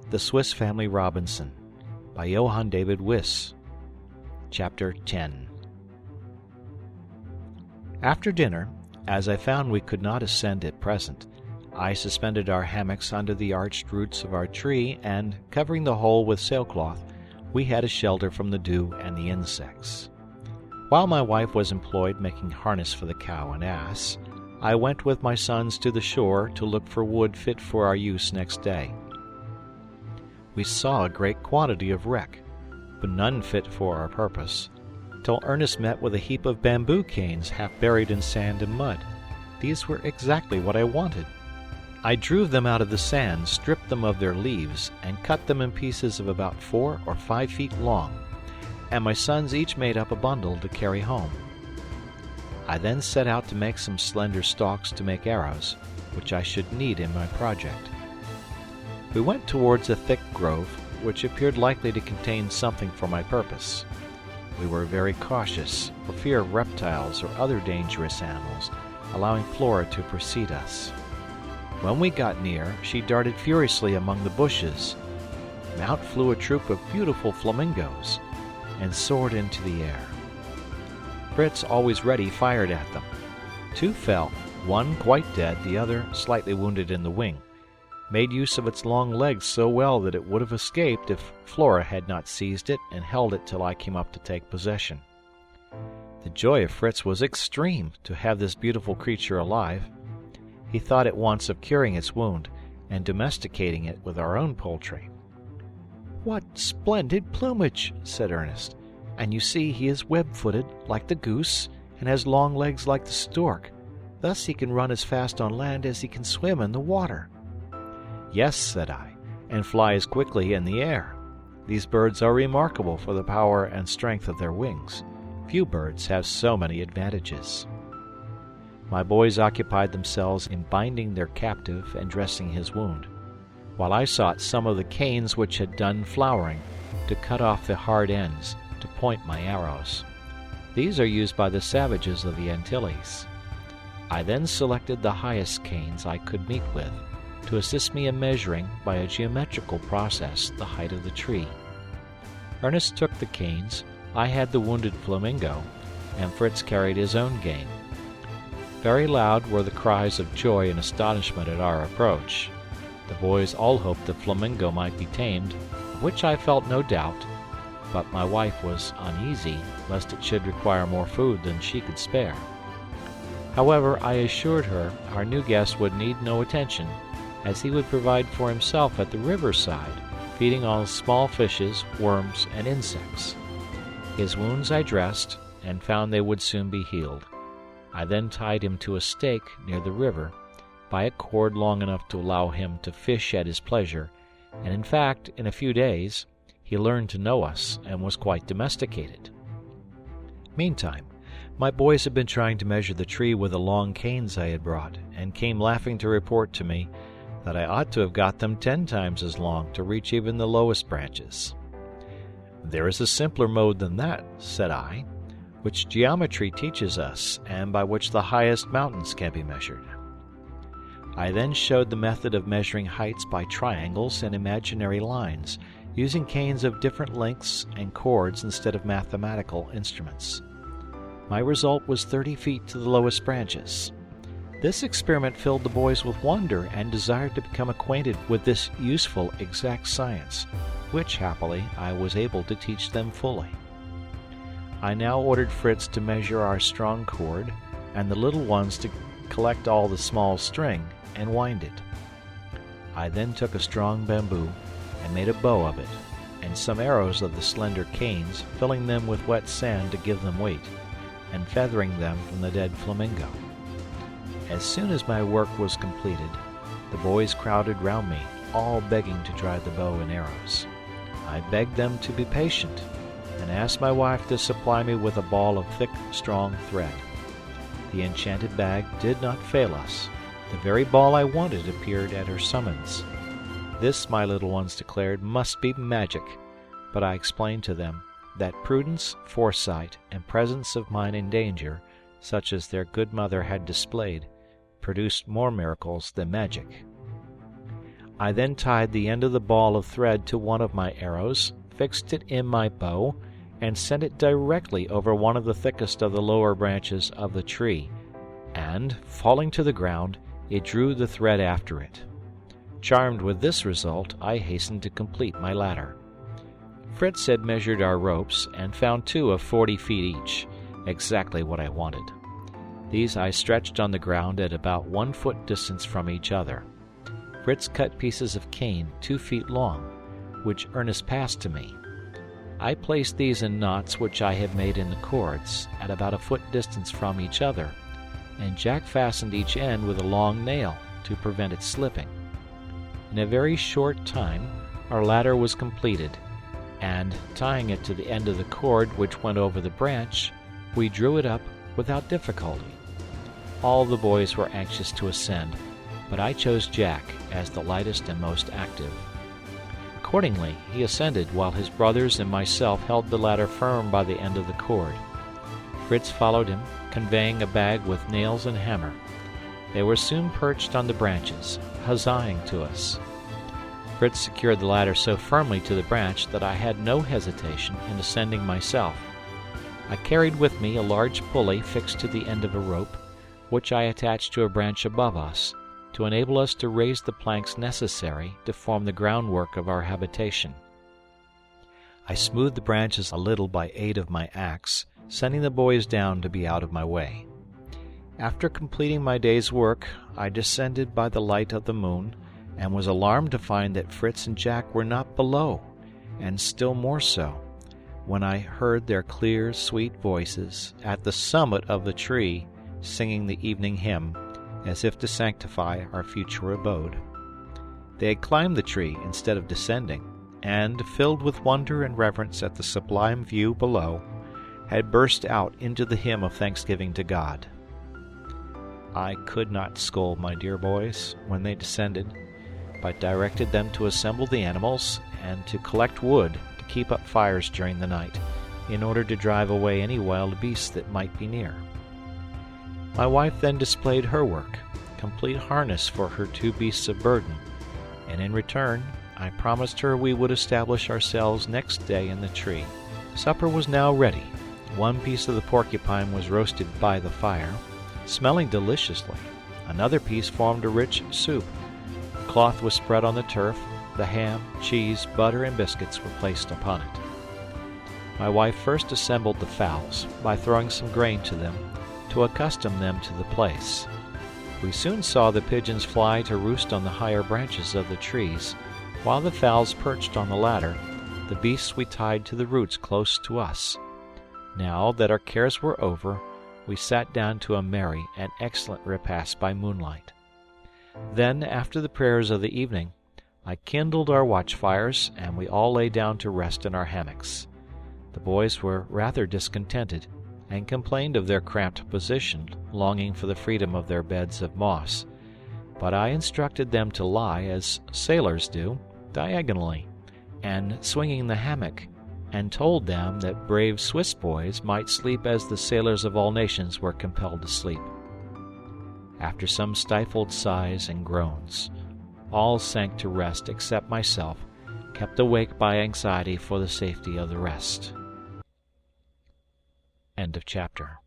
The Swiss Family Robinson by Johann David Wyss. Chapter 10. After dinner, as I found we could not ascend at present, I suspended our hammocks under the arched roots of our tree, and, covering the whole with sailcloth, we had a shelter from the dew and the insects. While my wife was employed making harness for the cow and ass, I went with my sons to the shore to look for wood fit for our use next day. We saw a great quantity of wreck, but none fit for our purpose, till Ernest met with a heap of bamboo canes half buried in sand and mud. These were exactly what I wanted. I drew them out of the sand, stripped them of their leaves, and cut them in pieces of about 4 or 5 feet long, and my sons each made up a bundle to carry home. I then set out to make some slender stalks to make arrows, which I should need in my project. We went towards a thick grove, which appeared likely to contain something for my purpose. We were very cautious, for fear of reptiles or other dangerous animals, allowing Flora to precede us. When we got near, she darted furiously among the bushes. Out flew a troop of beautiful flamingos, and soared into the air. Fritz, always ready, fired at them. 2 fell, one quite dead, the other slightly wounded in the wing. Made use of its long legs so well that it would have escaped if Flora had not seized it and held it till I came up to take possession. The joy of Fritz was extreme to have this beautiful creature alive. He thought at once of curing its wound and domesticating it with our own poultry. "What splendid plumage!" said Ernest. "And you see he is web-footed, like the goose, and has long legs like the stork. Thus he can run as fast on land as he can swim in the water." "Yes," said I, "and fly as quickly in the air. These birds are remarkable for the power and strength of their wings. Few birds have so many advantages." My boys occupied themselves in binding their captive and dressing his wound, while I sought some of the canes which had done flowering, to cut off the hard ends, to point my arrows. These are used by the savages of the Antilles. I then selected the highest canes I could meet with, to assist me in measuring, by a geometrical process, the height of the tree. Ernest took the canes, I had the wounded flamingo, and Fritz carried his own game. Very loud were the cries of joy and astonishment at our approach. The boys all hoped the flamingo might be tamed, of which I felt no doubt, but my wife was uneasy lest it should require more food than she could spare. However, I assured her our new guest would need no attention, as he would provide for himself at the riverside, feeding on small fishes, worms, and insects. His wounds I dressed, and found they would soon be healed. I then tied him to a stake near the river, by a cord long enough to allow him to fish at his pleasure, and in fact, in a few days, he learned to know us, and was quite domesticated. Meantime, my boys had been trying to measure the tree with the long canes I had brought, and came laughing to report to me that I ought to have got them 10 times as long to reach even the lowest branches. "There is a simpler mode than that," said I, "which geometry teaches us, and by which the highest mountains can be measured." I then showed the method of measuring heights by triangles and imaginary lines, using canes of different lengths and cords instead of mathematical instruments. My result was 30 feet to the lowest branches. This experiment filled the boys with wonder and desired to become acquainted with this useful exact science, which, happily, I was able to teach them fully. I now ordered Fritz to measure our strong cord, and the little ones to collect all the small string and wind it. I then took a strong bamboo and made a bow of it, and some arrows of the slender canes, filling them with wet sand to give them weight, and feathering them from the dead flamingo. As soon as my work was completed, the boys crowded round me, all begging to try the bow and arrows. I begged them to be patient, and asked my wife to supply me with a ball of thick, strong thread. The enchanted bag did not fail us. The very ball I wanted appeared at her summons. This, my little ones declared, must be magic, but I explained to them that prudence, foresight, and presence of mind in danger, such as their good mother had displayed, produced more miracles than magic. I then tied the end of the ball of thread to one of my arrows, fixed it in my bow, and sent it directly over one of the thickest of the lower branches of the tree, and, falling to the ground, it drew the thread after it. Charmed with this result, I hastened to complete my ladder. Fritz had measured our ropes and found 2 of 40 feet each, exactly what I wanted. These I stretched on the ground at about 1 foot distance from each other. Fritz cut pieces of cane 2 feet long, which Ernest passed to me. I placed these in knots which I had made in the cords, at about a foot distance from each other, and Jack fastened each end with a long nail to prevent it slipping. In a very short time, our ladder was completed, and, tying it to the end of the cord which went over the branch, we drew it up without difficulty. All the boys were anxious to ascend, but I chose Jack as the lightest and most active. Accordingly, he ascended while his brothers and myself held the ladder firm by the end of the cord. Fritz followed him, conveying a bag with nails and hammer. They were soon perched on the branches, huzzaing to us. Fritz secured the ladder so firmly to the branch that I had no hesitation in ascending myself. I carried with me a large pulley fixed to the end of a rope, which I attached to a branch above us, to enable us to raise the planks necessary to form the groundwork of our habitation. I smoothed the branches a little by aid of my axe, sending the boys down to be out of my way. After completing my day's work, I descended by the light of the moon, and was alarmed to find that Fritz and Jack were not below, and still more so, when I heard their clear, sweet voices at the summit of the tree singing the evening hymn, as if to sanctify our future abode. They had climbed the tree instead of descending, and, filled with wonder and reverence at the sublime view below, had burst out into the hymn of thanksgiving to God. I could not scold my dear boys when they descended, but directed them to assemble the animals and to collect wood to keep up fires during the night, in order to drive away any wild beasts that might be near. My wife then displayed her work, complete harness for her 2 beasts of burden, and in return I promised her we would establish ourselves next day in the tree. Supper was now ready. 1 piece of the porcupine was roasted by the fire, smelling deliciously. Another piece formed a rich soup. A cloth was spread on the turf. The ham, cheese, butter, and biscuits were placed upon it. My wife first assembled the fowls by throwing some grain to them, to accustom them to the place. We soon saw the pigeons fly to roost on the higher branches of the trees, while the fowls perched on the ladder. The beasts we tied to the roots close to us. Now that our cares were over, we sat down to a merry and excellent repast by moonlight. Then, after the prayers of the evening, I kindled our watchfires, and we all lay down to rest in our hammocks. The boys were rather discontented, and complained of their cramped position, longing for the freedom of their beds of moss. But I instructed them to lie, as sailors do, diagonally, and swinging the hammock, and told them that brave Swiss boys might sleep as the sailors of all nations were compelled to sleep. After some stifled sighs and groans, all sank to rest except myself, kept awake by anxiety for the safety of the rest. End of chapter.